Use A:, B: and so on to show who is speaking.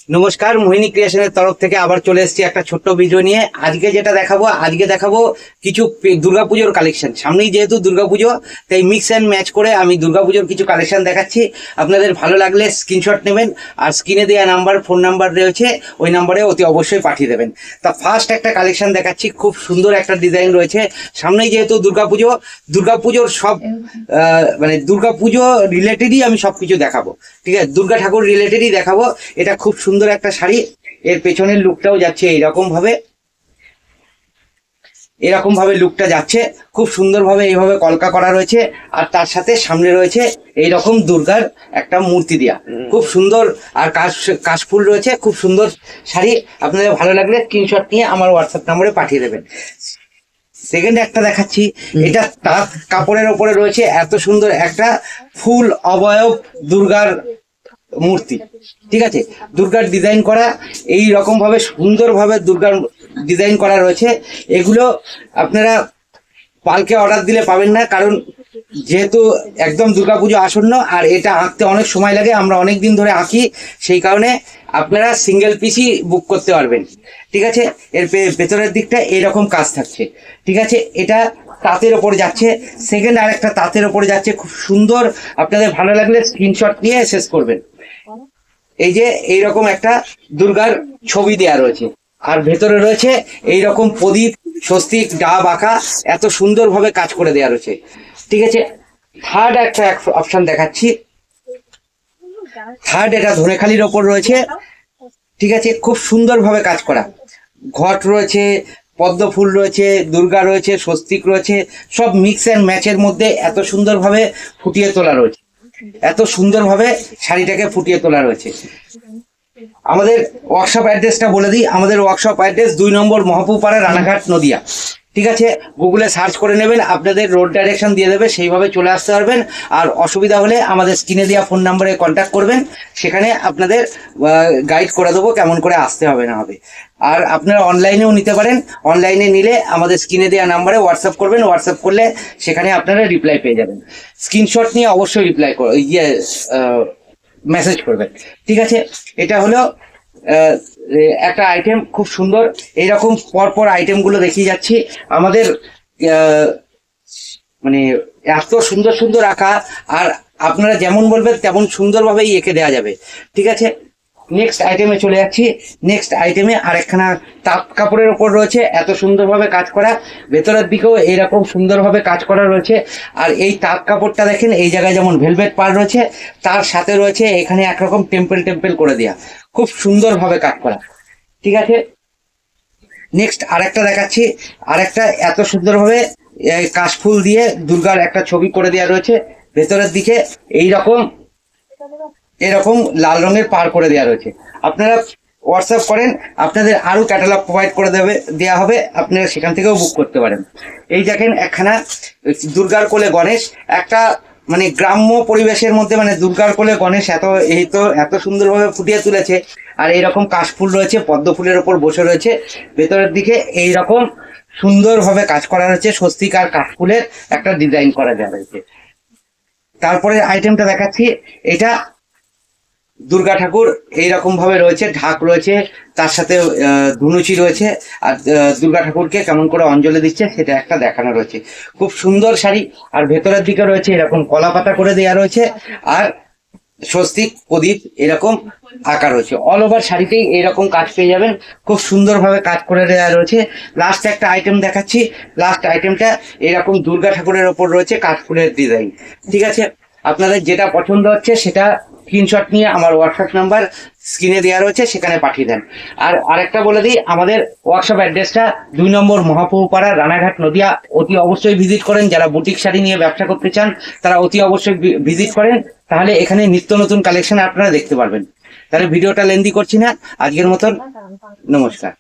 A: নমস্কার, মোহিনী ক্রিয়েশনের তরফ থেকে আবার চলে এসেছি একটা ছোট্ট ভিডিও নিয়ে। আজকে দেখাবো কিছু দুর্গাপুজোর কালেকশন। সামনেই যেহেতু দুর্গাপুজো, তাই মিক্স অ্যান্ড ম্যাচ করে আমি দুর্গাপুজোর কিছু কালেকশন দেখাচ্ছি। আপনাদের ভালো লাগলে স্ক্রিনশট নেবেন, আর স্ক্রিনে দেওয়া নাম্বার, ফোন নাম্বার রয়েছে, ওই নাম্বারে অতি অবশ্যই পাঠিয়ে দেবেন। তা ফার্স্ট একটা কালেকশন দেখাচ্ছি, খুব সুন্দর একটা ডিজাইন রয়েছে। সামনেই যেহেতু দুর্গাপুজোর সব মানে দুর্গাপুজো রিলেটেডই আমি সবকিছু দেখাবো। ঠিক আছে, দুর্গা ঠাকুর রিলেটেডই দেখাবো। এটা খুব সুন্দর একটা শাড়ি। এর পেছনের লুকটাও যাচ্ছে এরকম ভাবে লুকটা যাচ্ছে খুব সুন্দরভাবে, এইভাবে কলকা করা রয়েছে। আর তার সাথে সামনে রয়েছে এইরকম দুর্গার একটা মূর্তি দেয়া, খুব সুন্দর। আর কাশফুল রয়েছে, খুব সুন্দর শাড়ি। আপনাদের ভালো লাগলে স্ক্রিনশট নিয়ে আমার হোয়াটসঅ্যাপ নম্বরে পাঠিয়ে দেবেন। সেকেন্ড একটা দেখাচ্ছি, এটা তাঁত কাপড়ের ওপরে রয়েছে এত সুন্দর একটা ফুল অবয়ব দুর্গার মূর্তি। ঠিক আছে, দুর্গার ডিজাইন করা এই রকম ভাবে সুন্দরভাবে দুর্গার ডিজাইন করা রয়েছে। এগুলো আপনারা পালকে অর্ডার দিলে পাবেন না, কারণ যেহেতু একদম দুর্গাপুজো আসন্ন, আর এটা আঁকতে অনেক সময় লাগে, আমরা অনেক দিন ধরে আঁকি, সেই কারণে আপনারা সিঙ্গেল পিসই বুক করতে পারবেন। ঠিক আছে, এর ভেতরের দিকটা এইরকম কাজ থাকছে। ঠিক আছে, এটা তাঁতের ওপরে যাচ্ছে। সেকেন্ড আরেকটা তাঁতের ওপরে যাচ্ছে, খুব সুন্দর। আপনাদের ভালো লাগলে স্ক্রিনশট নিয়ে শেষ করবেন। এই যে এইরকম একটা দুর্গার ছবি দেয়া রয়েছে, আর ভেতরে রয়েছে এইরকম প্রদীপ, স্বস্তিক, ডাব আঁকা, এত সুন্দরভাবে কাজ করে দেওয়া রয়েছে। ঠিক আছে, থার্ড একটা অপশন দেখাচ্ছি। থার্ড এটা ধনেখালির ওপর রয়েছে। ঠিক আছে, খুব সুন্দরভাবে কাজ করা, ঘট রয়েছে, পদ্ম ফুল রয়েছে, দুর্গা রয়েছে, স্বস্তিক রয়েছে, সব মিক্স অ্যান্ড ম্যাচের মধ্যে এত সুন্দরভাবে ফুটিয়ে তোলা রয়েছে। এত সুন্দরভাবে শাড়িটাকে ফুটিয়ে তোলা রয়েছে। আমাদের ওয়ার্কশপ অ্যাড্রেসটা বলে দিই। আমাদের ওয়ার্কশপ অ্যাড্রেস 2 নম্বর মহাপুপাড়া, রানাঘাট, নদিয়া। ঠিক আছে, গুগলে সার্চ করে নেবেন, আপনাদের রোড ডাইরেকশন দিয়ে দেবে, সেইভাবে চলে আসতে পারবেন। আর অসুবিধা হলে আমাদের স্ক্রিনে দেওয়া ফোন নাম্বারে কন্ট্যাক্ট করবেন, সেখানে আপনাদের গাইড করে দেবো কেমন করে আসতে হবে না হবে। আর আপনারা অনলাইনেও নিতে পারেন। অনলাইনে নিলে আমাদের স্ক্রিনে দেওয়া নাম্বারে হোয়াটসঅ্যাপ করবেন, হোয়াটসঅ্যাপ করলে সেখানে আপনারা রিপ্লাই পেয়ে যাবেন। স্ক্রিনশট নিয়ে অবশ্যই মেসেজ করবেন। ঠিক আছে, এটা হলো একটা আইটেম, খুব সুন্দর। এইরকম পরপর আইটেমগুলো দেখিয়ে যাচ্ছি। আমাদের মানে এত সুন্দর সুন্দর আঁকা, আর আপনারা যেমন বলবেন তেমন সুন্দরভাবেই এঁকে দেওয়া যাবে। ঠিক আছে, নেক্সট আইটেমে চলে যাচ্ছি। নেক্সট আইটেমে আরেকখানা তাঁত কাপড়ের ওপর রয়েছে, এত সুন্দরভাবে কাজ করা, ভেতরের দিকেও এইরকম সুন্দরভাবে কাজ করা রয়েছে। আর এই তাঁত কাপড়টা দেখেন, এই জায়গায় যেমন ভেলভেট পার রয়েছে, তার সাথে রয়েছে এখানে একরকম টেম্পল করে দেওয়া, খুব সুন্দরভাবে কাজ করা। ঠিক আছে, নেক্সট আরেকটা দেখাচ্ছি। আরেকটা এত সুন্দরভাবে কাশফুল দিয়ে দুর্গার একটা ছবি করে দেওয়া রয়েছে, ভেতরের দিকে এরকম লাল রঙের পার করে দেওয়া রয়েছে। আপনারা হোয়াটসঅ্যাপ করেন, আপনাদের আরো ক্যাটালগ প্রোভাইড করে দেওয়া হবে, আপনারা সেখান থেকেও বুক করতে পারেন। এই দেখেন একখানা দুর্গার কোলে গণেশ, একটা মানে গ্রাম্য পরিবেশের মধ্যে, মানে দুর্গার কোলে গণেশ এত সুন্দরভাবে ফুটিয়ে তুলেছে। আর এইরকম কাশফুল রয়েছে, পদ্ম ফুলের ওপর বসে রয়েছে, ভেতরের দিকে এইরকম সুন্দরভাবে কাজ করা রয়েছে, স্বস্তিক আর কাশফুলের একটা ডিজাইন করা দেওয়া রয়েছে। তারপরে আইটেমটা দেখাচ্ছি, এটা দুর্গা ঠাকুর এইরকম ভাবে রয়েছে, ঢাক রয়েছে, তার সাথে ধুনুচি রয়েছে। আর দুর্গা ঠাকুরকে কেমন করে অঞ্জলি দিচ্ছে সেটা একটা দেখানো রয়েছে। খুব সুন্দর শাড়ি। আর ভেতরের দিকে রয়েছে এরকম কলা পাতা করে দেওয়া রয়েছে, আর স্বস্তিক, প্রদীপ এরকম আঁকা রয়েছে। অল ওভার শাড়িতেই এইরকম কাজ পেয়ে যাবেন, খুব সুন্দরভাবে কাজ করে দেওয়া রয়েছে। লাস্ট একটা আইটেম দেখাচ্ছি। লাস্ট আইটেমটা এরকম দুর্গা ঠাকুরের ওপর রয়েছে কাঠফুলের ডিজাইন। ঠিক আছে, আপনাদের যেটা পছন্দ হচ্ছে সেটা স্ক্রিনশট নিয়ে আমার হোয়াটসঅ্যাপ নাম্বার স্ক্রিনে দেওয়া রয়েছে, সেখানে পাঠিয়ে দেন। আর আরেকটা বলে দিই, আমাদের হোয়াটসঅ্যাপ অ্যাড্রেসটা 2 নম্বর মহাপুপাড়া, রানাঘাট, নদিয়া। অতি অবশ্যই ভিজিট করেন। যারা বুটিক শাড়ি নিয়ে ব্যবসা করতে চান তারা অতি অবশ্যই ভিজিট করেন, তাহলে এখানে নিত্য নতুন কালেকশন আপনারা দেখতে পারবেন। তাহলে ভিডিওটা লেন্দি করছি না, আজকের মতন নমস্কার।